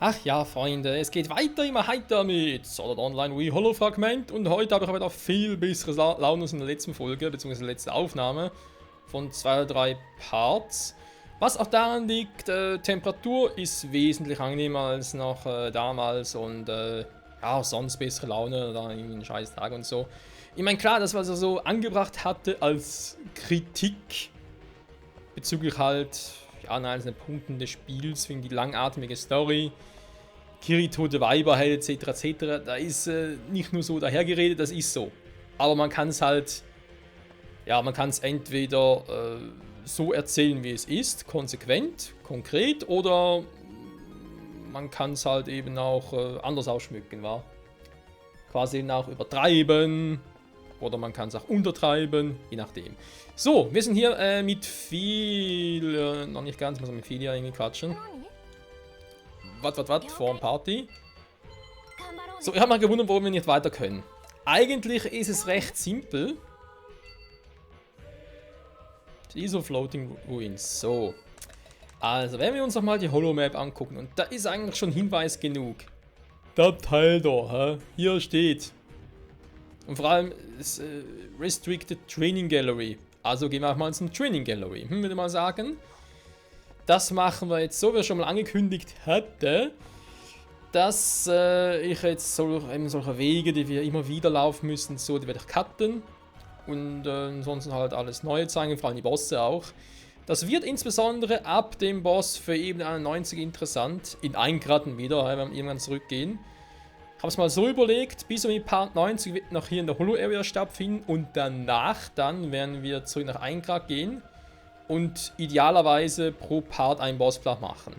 Ach ja, Freunde, es geht weiter immer heiter mit Sword Art Online Wii Hollow Fragment und heute habe ich aber wieder viel bessere Laune als in der letzten Folge, beziehungsweise der letzten Aufnahme von 2 oder 3 Parts. Was auch daran liegt, Temperatur ist wesentlich angenehmer als noch damals und ja, auch sonst bessere Laune oder irgendwie ein scheiß Tag und so. Ich meine, klar, das, was er so angebracht hatte als Kritik bezüglich halt ja, an einzelnen Punkten des Spiels, wegen die langatmige Story, Kirito, der Weiberheld etc. etc. Da ist nicht nur so dahergeredet, das ist so. Aber man kann es halt, ja, man kann es entweder so erzählen, wie es ist, konsequent, konkret, oder man kann es halt eben auch anders ausschmücken, war. Quasi eben auch übertreiben, oder man kann es auch untertreiben, je nachdem. So, wir sind hier mit viel, noch nicht ganz, muss man mit viel hier irgendwie quatschen. Was, vor dem Party. So, ich habe mal gewundert, warum wir nicht weiter können. Eigentlich ist es recht simpel. Diese Floating Ruins. So. Also, wenn wir uns nochmal die Hollow Map angucken, und da ist eigentlich schon Hinweis genug. Der Teil da, hä? Hier steht. Und vor allem ist Restricted Training Gallery. Also gehen wir auch mal zum Training Gallery, würde ich mal sagen. Das machen wir jetzt so, wie ich schon mal angekündigt hatte, dass ich jetzt eben solche Wege, die wir immer wieder laufen müssen, so, die werde ich cutten. Und ansonsten halt alles Neue zeigen, vor allem die Bosse auch. Das wird insbesondere ab dem Boss für Ebene 91 interessant. In Eingraden wieder, wenn wir irgendwann zurückgehen. Ich habe es mal so überlegt, bis um die Part 90 wird noch hier in der Hollow Area stattfinden. Und danach dann werden wir zurück nach Eingrad gehen. Und idealerweise pro Part einen Bossplat machen.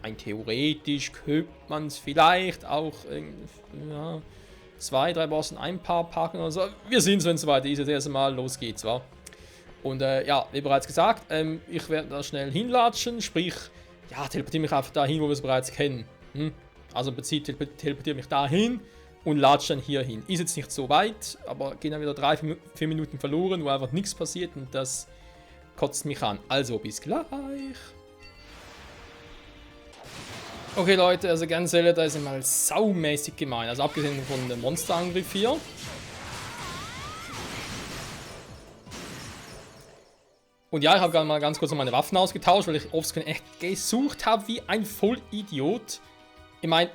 Ein theoretisch könnte man es vielleicht auch ja, 2, 3 Bossen ein Part packen oder so. Wir sehen es, wenn es soweit ist. Das erste Mal, los geht's, wa? Und ja, wie bereits gesagt, ich werde da schnell hinlatschen, sprich, ja, teleportiere mich einfach dahin, wo wir es bereits kennen. Also im Prinzip teleportiere mich dahin und latsche dann hier hin. Ist jetzt nicht so weit, aber gehen dann wieder 3-4 Minuten verloren, wo einfach nichts passiert und das kotzt mich an. Also bis gleich. Okay Leute, also ganz ehrlich, da ist mal saumäßig gemein. Also abgesehen von dem Monsterangriff hier. Und ja, ich habe gerade mal ganz kurz meine Waffen ausgetauscht, weil ich offscreen echt gesucht habe wie ein Vollidiot. Ich meine,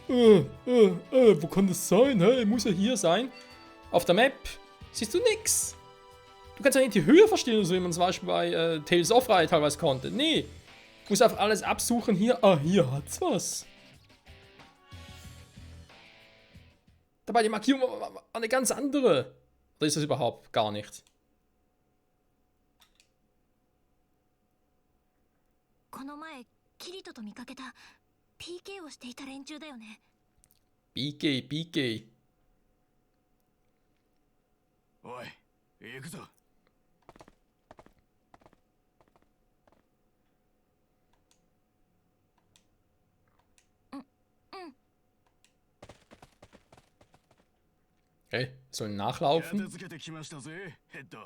wo kann das sein? Hä? Muss ja hier sein. Auf der Map siehst du nix. Du kannst ja nicht die Höhe verstehen, so wie man zum Beispiel bei Tales of Ride teilweise konnte. Nee. Du musst einfach alles absuchen hier. Ah, hier hat's was. Dabei die Markierung war eine ganz andere. Oder ist das überhaupt gar nicht? この前キリトと見かけた PK をしていた連中だよね。 PK、PK。おい、行くぞ。Sollen nachlaufen? 片付けてきましたぜ、ヘッド。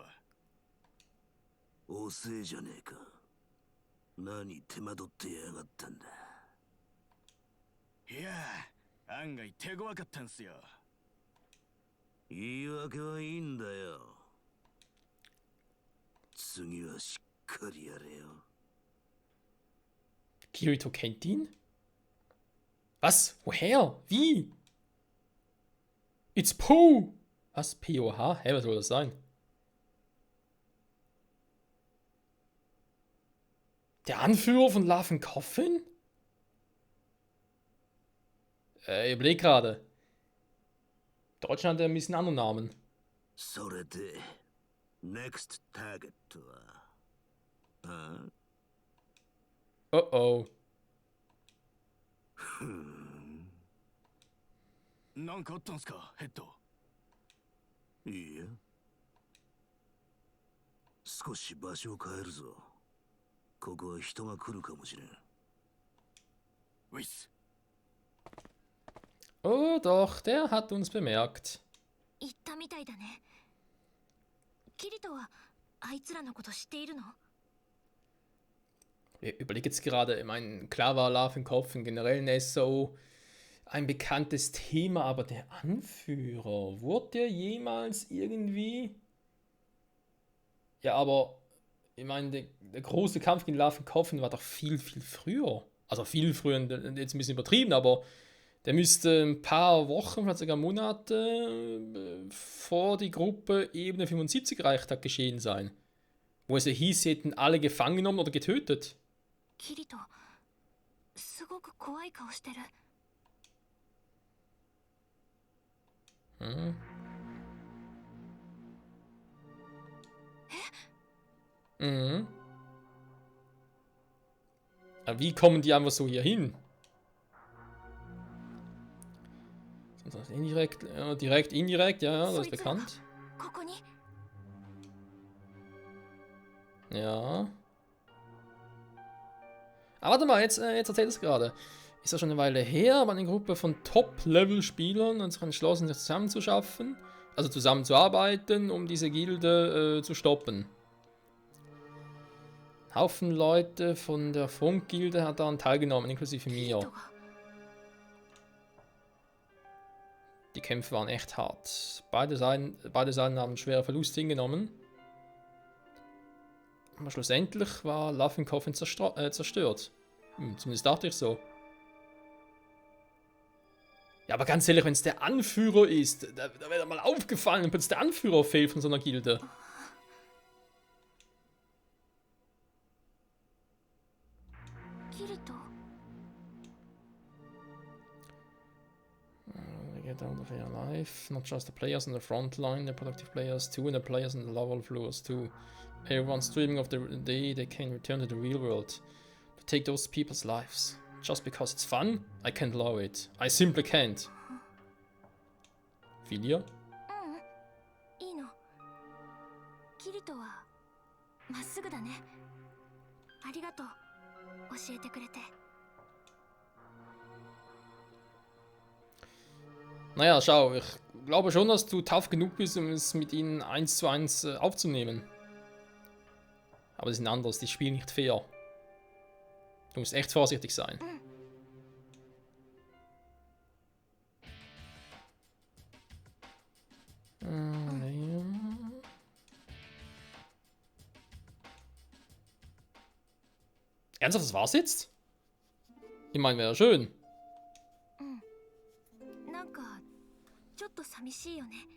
遅えじゃねえか。何手間取ってやがったんだ。いや、案外手強かったんすよ。言い訳はいいんだよ。次はしっかりやれよ。Kirito kennt ihn? Was? Woher? Wie? It's Pooh! Was? POH? Hä, was soll das sein? Der Anführer von Love and Coffin? Ich überleg gerade. Deutschland hat ja ein bisschen anderen Namen. それで、next target は。ああ Oh oh. なんかあったんすか、ヘッド。いいや。少し場所を変えるぞ。ここは人が来るかもしれん。ウィス。 Oh doch, der hat uns bemerkt. 言ったみたいだね。キリトはあいつらのこと知っているの？ Ich überlege jetzt gerade, ich meine, klar war Lavenkopf in generell in SO ein bekanntes Thema, aber der Anführer, wurde der jemals irgendwie... Ja, aber ich meine, der große Kampf gegen Lavenkopf war doch viel, viel früher. Also viel früher, jetzt ein bisschen übertrieben, aber der müsste ein paar Wochen, vielleicht sogar Monate vor die Gruppe Ebene 75 erreicht hat, geschehen sein. Wo es ja hieß, sie hätten alle gefangen genommen oder getötet. キリトすごく怖い顔してる。 Hm. Mhm. Aber wie kommen die einfach so hier hin? Indirekt, direkt, indirekt, ja, das ist bekannt. ここに Ja. Aber warte mal, jetzt erzählt es gerade. Ist ja schon eine Weile her, aber eine Gruppe von Top-Level-Spielern hat sich entschlossen, sich zusammenzuschaffen, also zusammenzuarbeiten, um diese Gilde zu stoppen. Haufen Leute von der Funk-Gilde hat daran teilgenommen, inklusive キリ mir. トが Die Kämpfe waren echt hart. Beide Seiten haben schwere Verluste hingenommen. Aber schlussendlich war Lavenkopf zerstört. Zumindest dachte ich so. Ja, aber ganz ehrlich, wenn es der Anführer ist, da wäre mal aufgefallen, wenn plötzlich der Anführer fehlt von so einer Gilde. Kirito Get out of here alive. Not just the players on the front line, the productive players too, and the players on the lower floors too. Everyone's dreaming of the day they can return to the real world. To take those people's lives. Just because it's fun? I can't allow it. I simply can't. Filia? いいの。キリトはまっすぐだね。ありがとう。教えてくれて。 Naja, schau, ich glaube schon, dass du tough genug bist, um es mit ihnen 1 zu 1 aufzunehmen. Aber sie sind anders, die spielen nicht fair. Du musst echt vorsichtig sein. Ernsthaft, das war's jetzt? Ich meine, wäre schön. なんかちょっと寂しいよね。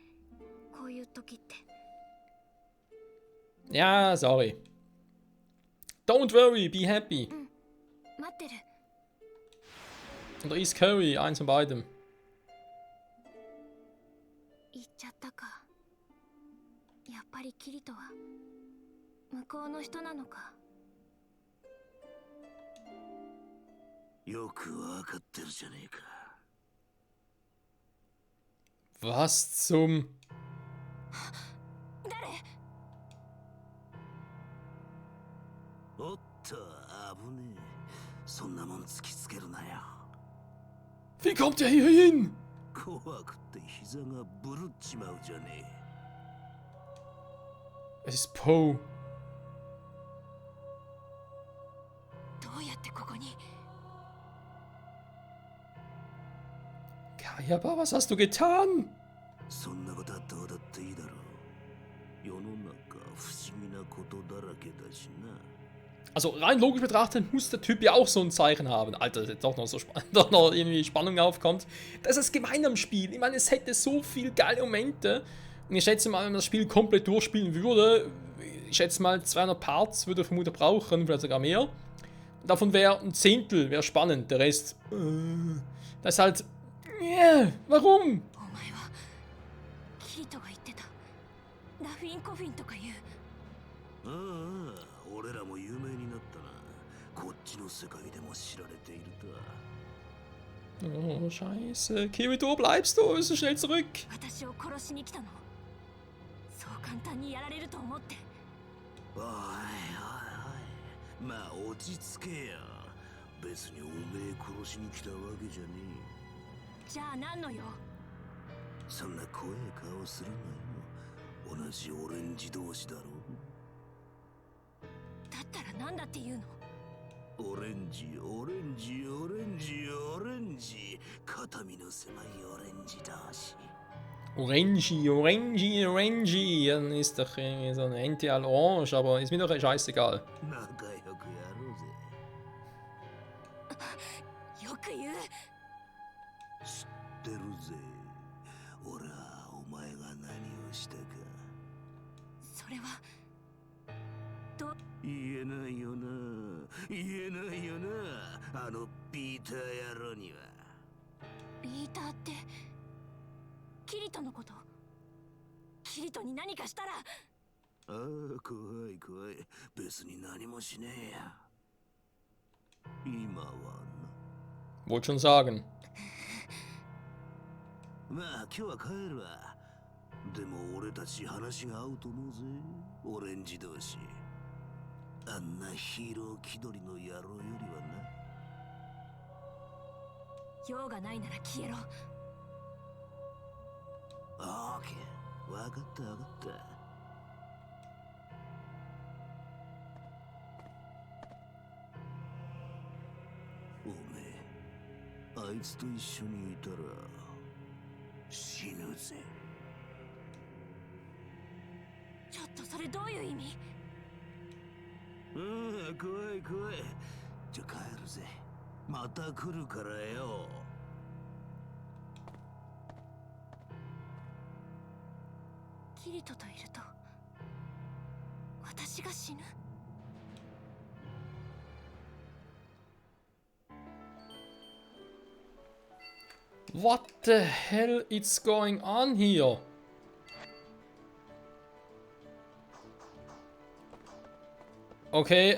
こういう時って。 Ja, sorry. Don't worry, be happy. 待ってる。 Oder ist Curry, eins von beidem. 行っちゃったか。やっぱりキリトは向こうの人なのか。よくわかってるじゃねえか。 Was zum... 誰？おっと、危ねえ。そんなもん突きつけるなよ。 Wie kommt ihr hier hin? 怖くて膝がぶるっちまうじゃねえ。 Es ist Poe. どうやってここに？ Kayaba, was hast du getan? そんなことはどうだっていいだろう。世の中不思議なことだらけだしな。 Also rein logisch betrachtet muss der Typ ja auch so ein Zeichen haben. Alter, dass jetzt doch noch so doch noch irgendwie Spannung aufkommt. Das ist gemein am Spiel. Ich meine, es hätte so viel geile Momente. Und ich schätze mal, wenn man das Spiel komplett durchspielen würde, ich schätze mal 200 Parts würde ich vermutlich brauchen, vielleicht sogar mehr. Davon wäre ein Zehntel wäre spannend. Der Rest, das ist halt, warum? お前はキリトが言ってた。ラフィンコフィンとか言う。ああ、俺らも有名になったな。こっちの世界でも知られているとは。 Oh, scheiße. Kirito, wo bleibst du? Ist schnell zurück. 私を殺しに来たの。そう簡単にやられると思って。おいおいおい、まあ落ち着けよ。別におめえ殺しに来たわけじゃねじゃあ何の用？え。そんな怖い顔するなよ。同じオレンジ同士だろ。だったら何だって言うの？オレンジオレンジオレンジオレンジ肩身の狭いオレンジ同士 Orangi, Orangi, Orangi. Dann ist doch irgendwie so ein NTL Orange, aber ist mir doch scheißegal. 仲良くやろうぜよく言う。知ってるぜ俺はお前が何をしたかそれは言えないよな言えないよなあのピーター野郎にはピーターってキリトのこと。キリトに何かしたら。ああ怖い怖い別に何もしねえや今はな Wollte schon sagen. まあ今日は帰るわでも俺たち話が合うと思うぜオレンジ同士あんなヒーロー気取りの野郎よりは用がないなら消えろ。なオーケー分かった分かったおめえあいつと一緒にいたら死ぬぜちょっとそれどういう意味。うん怖い怖いじゃあ帰るぜまた来るからよキリトといると私が死ぬ。What the hell is going on here? Okay,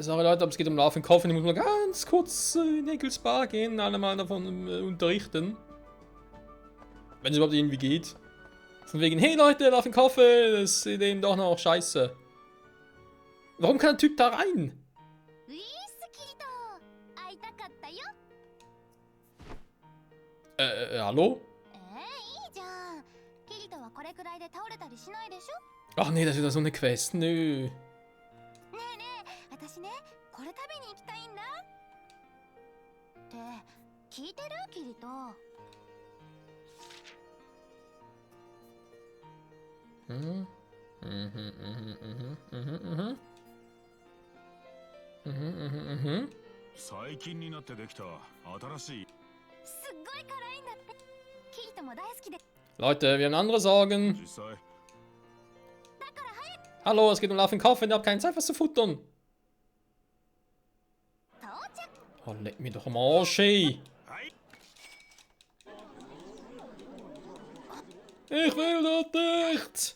sorry Leute, aber es geht um Love and Coffin. Ich muss mal ganz kurz in Eckelsbar gehen, alle mal davon unterrichten. Wenn es überhaupt irgendwie geht. Von wegen, hey Leute, Love and Coffin, das ist eben doch noch scheiße. Warum kann der Typ da rein? ウィースキリト会いたかったよ。Hallo? いいじゃん。キリトはこれくらいで倒れたりしないでしょ。 Ach nee, das ist wieder so eine Quest. Nö. 私ね、これ食べに行きたいんだ。って聞いてるキリト。最近になってできた新しいすっごい辛いんだって。キリトも大好きで。 Leute, wir haben andere Sorgen. 実際 Hallo, es geht um Love and Coffin, ihr habt keine Zeit, was zu futtern. 到着。 Oh, leck mir doch am Arsch, ey. はい Ich will dort nicht.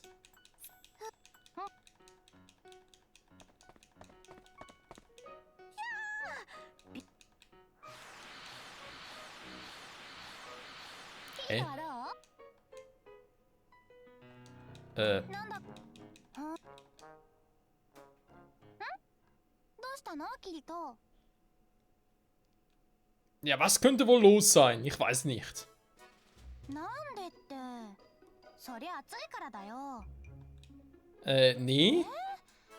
Hä? キリトはどう？なんだ。ん？どうしたのキリト？ Ja, was könnte wohl los sein? Ich weiß nicht. なんでって。そりゃ暑いからだよ。Nee?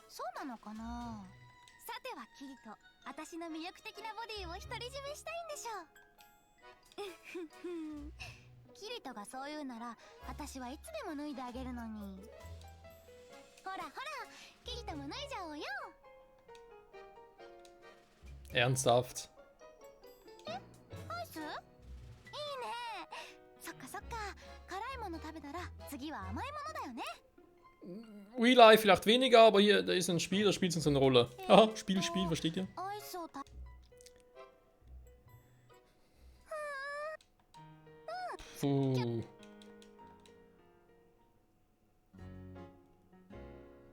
そうなのかな。さてはキリト、私の魅力的なボディを独り占めしたいんでしょう。キリトがそう言うなら、私はいつでも脱いであげるのに。ほらほら、キリトも脱いじゃおうよ。 Ernsthaft. アイス？いいね。そっかそっか。辛いもの食べたら次は甘いものだよね。 Real Life vielleicht weniger, aber hier, da ist ein Spiel, da spielt es so eine Rolle. Aha, Spiel, versteht ihr? アイスをた。Puh.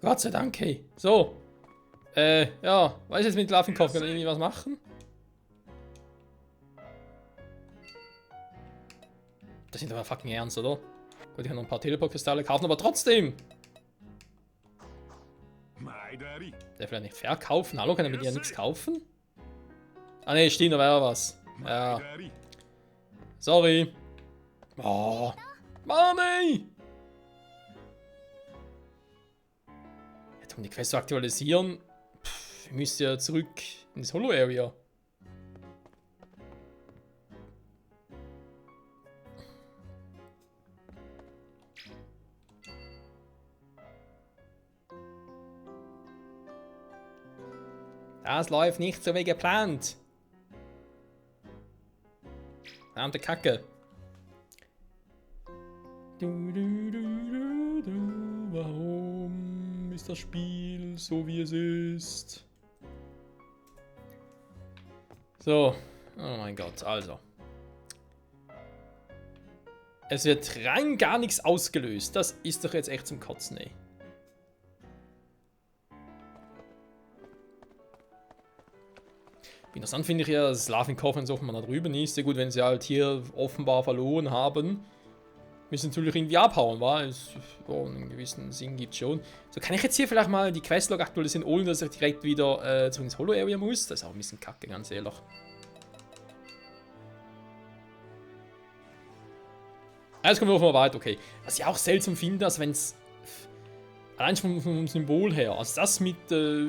Gott sei Dank, hey. So. Ja, was ist jetzt mit Laufenkopf? Kann ich irgendwie was machen? Das sind aber fucking ernst, oder? Gut, ich kann noch ein paar Teleport-Kristalle kaufen, aber trotzdem! 毎度あり Der vielleicht nicht verkaufen? Hallo, kann er mit dir nichts kaufen? Ah ne, stimmt, da wäre was. 毎 Ja, 度あり sorry. Oh. Mann, ey! Jetzt um die Quest zu aktualisieren. Wir müssen ja zurück Ins Holo-Area. Das läuft nicht so wie geplant. Verdammte Kacke. Warum ist das Spiel so wie es ist? So. Oh mein Gott, also. Es wird rein gar nichts ausgelöst. Das ist doch jetzt echt zum Kotzen, ey. Interessant finde ich ja, dass Slavenkopf und so man da drüben ist. Sehr gut, wenn sie halt hier offenbar verloren haben. Müssen natürlich irgendwie abhauen, wa? Es einen gewissen Sinn gibt schon. So, kann ich jetzt hier vielleicht mal die Questlog aktualisieren, ohne dass ich direkt wieder zurück ins Holo-Area muss? Das ist auch ein bisschen kacke, ganz ehrlich. Jetzt kommen wir mal weiter, okay. Was ich auch seltsam finde, dass wenn es allein schon vom Symbol her, also das mit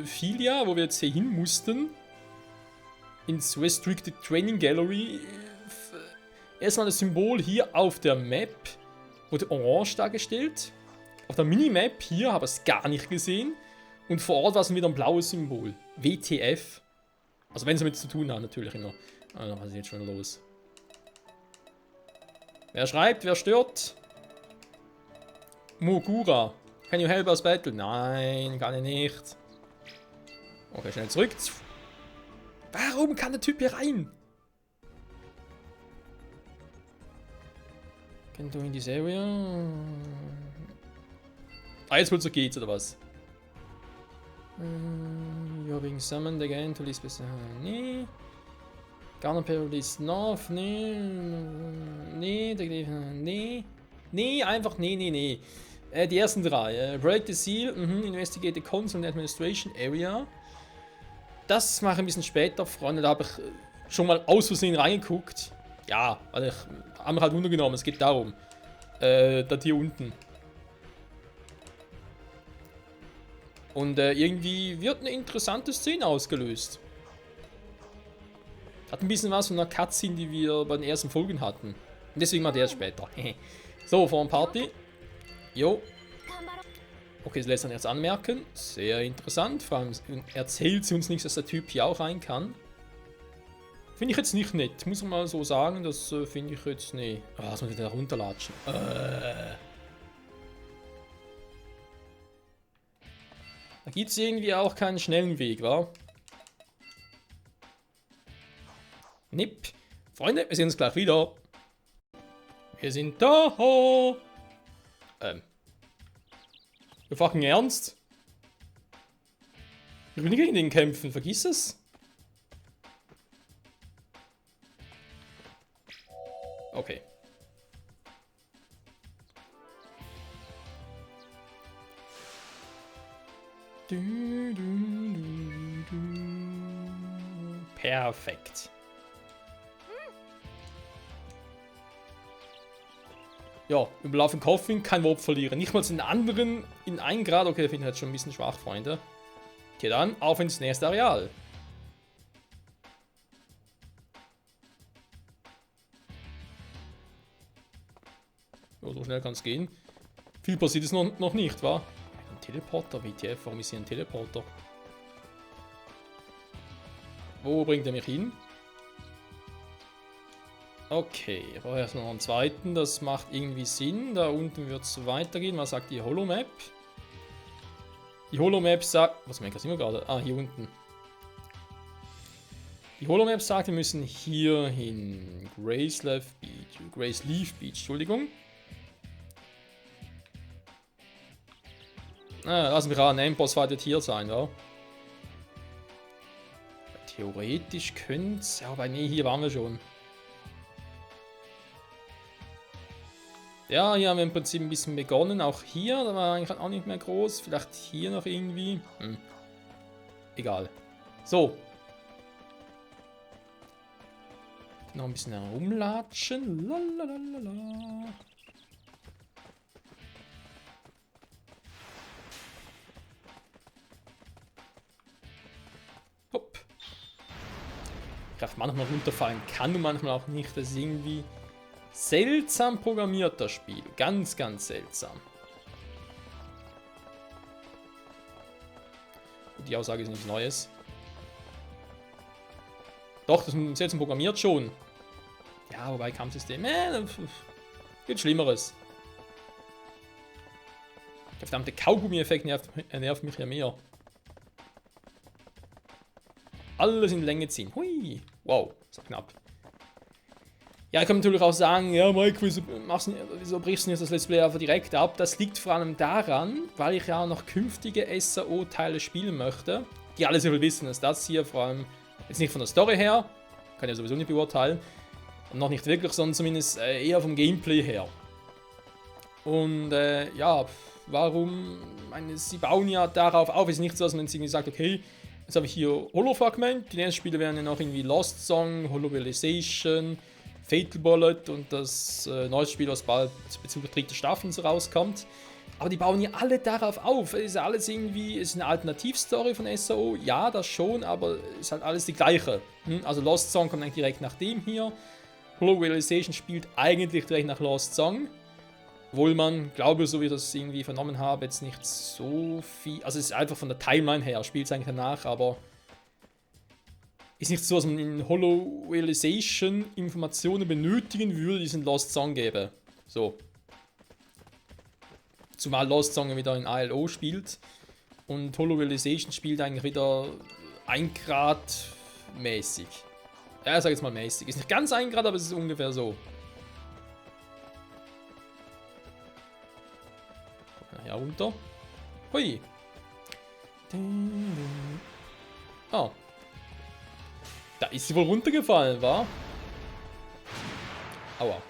Filia, wo wir jetzt hier hin mussten, ins Restricted Training Gallery, erstmal das Symbol hier auf der Map wurde orange dargestellt. Auf der Minimap hier habe ich es gar nicht gesehen. Und vor Ort war es wieder ein blaues Symbol. WTF. Also wenn es damit zu tun hat, natürlich immer. Also, was ist jetzt schon los? Wer schreibt? Wer stört? Mogura. Can you help us battle? Nein, kann ich nicht. Okay, schnell zurück. Warum kann der Typ hier rein? Can do in this area. Ah, jetzt wohl so geht's, oder was? You're being summoned again to this specific. Nee. Garner Paradise North. Nee. Nee. Nee. Nee, einfach nee. Die ersten drei. Break the Seal. Investigate the Console and Administration Area. Das mache ich ein bisschen später, Freunde. Da habe ich schon mal aus Versehen reingeguckt. Ja, also ich habe mich halt untergenommen. Es geht darum. Das hier unten. Und irgendwie wird eine interessante Szene ausgelöst. Hat ein bisschen was von einer Cutscene, die wir bei den ersten Folgen hatten. Und deswegen mal der später. So, vor dem Party. Jo. Okay, das lässt dann jetzt anmerken. Sehr interessant. Vor allem erzählt sie uns nichts, dass der Typ hier auch rein kann. Finde ich jetzt nicht nett. Muss man mal so sagen. Das finde ich jetzt nicht. Ah, lass mal wieder runterlatschen. Da gibt es irgendwie auch keinen schnellen Weg, wa? Nipp. Freunde, wir sehen uns gleich wieder. Wir sind da. Wir fucking ernst? Ich will nicht gegen den kämpfen, vergiss es. Okay. Perfekt. Ja, überlaufen Coffin, kein Wort verlieren. Nicht mal den anderen in 1 Grad. Okay, finde ich jetzt schon ein bisschen schwach, Freunde. Okay, dann auf ins nächste Areal. Oh, so schnell kann es gehen. Viel passiert ist noch nicht, wa? Ein Teleporter, WTF, warum ist hier ein Teleporter? Wo bringt er mich hin? Okay, ich brauche erstmal noch einen zweiten, das macht irgendwie Sinn. Da unten wird es weitergehen. Was sagt die Holomap? Die Holomap sagt... Was merkt das immer gerade? Ah, hier unten. Die Holomap sagt, wir müssen hier hin. Graceleaf Beach, Entschuldigung. Ah, lass mich raten, Endboss wird hier sein, ja? Theoretisch könnte es... Ja, aber nee, hier waren wir schon. Ja, hier haben wir im Prinzip ein bisschen begonnen. Auch hier, da war eigentlich auch nicht mehr groß. Vielleicht hier noch irgendwie. Egal. So. Noch ein bisschen herumlatschen. Lalalala. Hopp. Kraft manchmal runterfallen kann und manchmal auch nicht. Das ist irgendwie seltsam programmiert, das Spiel. Ganz, ganz seltsam. Die Aussage ist nichts Neues. Doch, das ist seltsam programmiert schon. Ja, wobei Kampfsystem, gibt Schlimmeres. Der verdammte Kaugummi-Effekt nervt mich ja mehr. Alles in Länge ziehen. Hui. Wow, so knapp. Ja, ich kann natürlich auch sagen, ja Mike, wieso brichst du jetzt das Let's Play einfach direkt ab? Das liegt vor allem daran, weil ich ja auch noch künftige SAO-Teile spielen möchte, die alle so viel wissen als das hier, vor allem jetzt nicht von der Story her, kann ich sowieso nicht beurteilen, und noch nicht wirklich, sondern zumindest eher vom Gameplay her. Und ja, warum? Ich meine, sie bauen ja darauf auf, es ist nicht so, dass man irgendwie sagt, okay, jetzt habe ich hier Holo-Fragment, die nächsten Spiele werden ja noch irgendwie Lost Song, Holo-Realization, Fatal Bullet und das neues Spiel, was bald bezüglich dritter Staffel so rauskommt. Aber die bauen ja alle darauf auf. Es ist ja alles irgendwie, es ist eine Alternativstory von SAO. Ja, das schon, aber es ist halt alles die gleiche. Also Lost Song kommt eigentlich direkt nach dem hier. Holo Realization spielt eigentlich direkt nach Lost Song. Obwohl man, glaube ich, so wie ich das irgendwie vernommen habe, jetzt nicht so viel. Also es ist einfach von der Timeline her, spielt es eigentlich danach, aber ist nicht so, dass man in Holo Realization Informationen benötigen würde, die es in Lost Song gäbe. So. Zumal Lost Song wieder in ALO spielt und Holo Realization spielt eigentlich wieder 1 Grad mäßig. Ja, ich sag jetzt mal mäßig. Ist nicht ganz 1 Grad, aber es ist ungefähr so. Ja, runter. Hui. Ah. Da ist sie wohl runtergefallen, wa? Aua.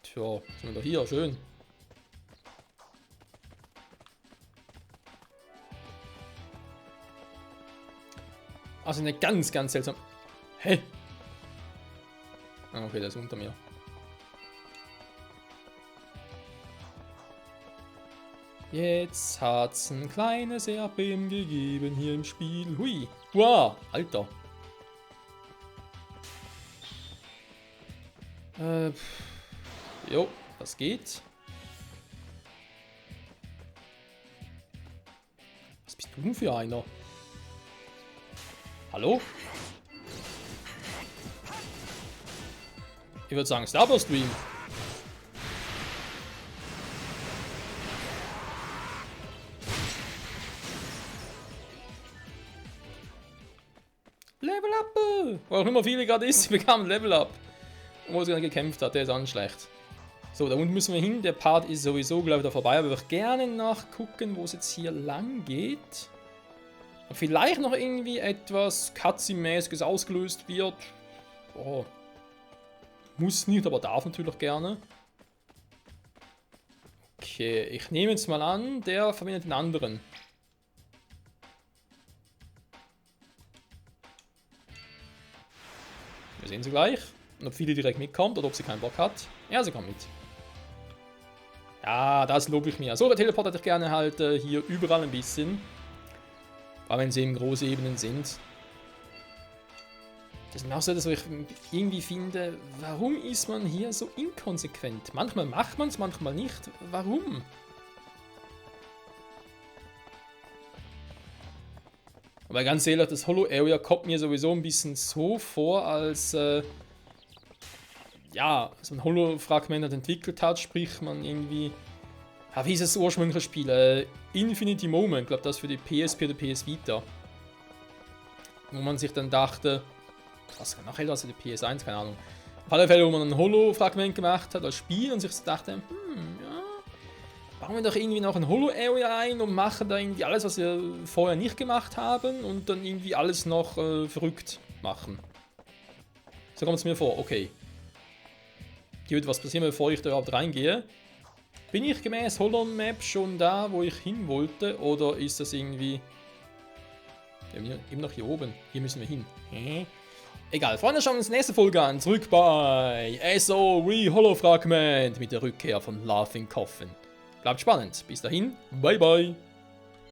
Tja, sind wir doch hier, schön. Also eine ganz, ganz seltsam. Hä? Ah, okay, der ist unter mir. Jetzt hat's ein kleines Erdbeben gegeben hier im Spiel. Hui. Wow, Alter. Jo, das geht. Was bist du denn für einer? Hallo? Ich würde sagen Starburst Stream. Level up! Wo auch immer viele gerade ist, sie bekam Level up. Obwohl sie dann gekämpft hat, der ist auch nicht schlecht. So, da unten müssen wir hin. Der Part ist sowieso, glaube ich, da vorbei. Aber ich würde gerne nachgucken, wo es jetzt hier lang geht. Und vielleicht noch irgendwie etwas Cutscene-mäßiges ausgelöst wird. Oh. Muss nicht, aber darf natürlich gerne. Okay, ich nehme jetzt mal an, der verwendet den anderen. Wir sehen sie gleich. Und ob viele direkt mitkommt oder ob sie keinen Bock hat. Ja, sie kommt mit. Ja, das lobe ich mir. So, der Teleport hätte ich gerne halt hier überall ein bisschen. Aber wenn sie eben große Ebenen sind. Das ist auch so, dass ich irgendwie finde, warum ist man hier so inkonsequent? Manchmal macht man es, manchmal nicht. Warum? Aber ganz ehrlich, das Holo Area kommt mir sowieso ein bisschen so vor, als ja, so ein Holo-Fragment entwickelt hat, sprich man irgendwie, ja, wie ist das ursprüngliche Spiel? Infinity Moment, ich glaube das für die PSP oder PS Vita. Wo man sich dann dachte, was kann noch älter als die PS1, keine Ahnung. Auf alle Fälle, wo man ein Holo-Fragment gemacht hat als Spiel und sich so dachte, ja, bauen wir doch irgendwie noch ein Holo-Area ein und machen da irgendwie alles, was wir vorher nicht gemacht haben und dann irgendwie alles noch verrückt machen. So kommt es mir vor, okay. Hier wird was passieren, bevor ich da überhaupt reingehe. Bin ich gemäß Holo-Map schon da, wo ich hin wollte, oder ist das irgendwie... Ja, eben noch hier oben. Hier müssen wir hin. Egal, Freunde, schauen wir uns die nächste Folge an. Zurück bei SAO Holo-Fragment mit der Rückkehr von Laughing Coffin. Bleibt spannend. Bis dahin, bye bye.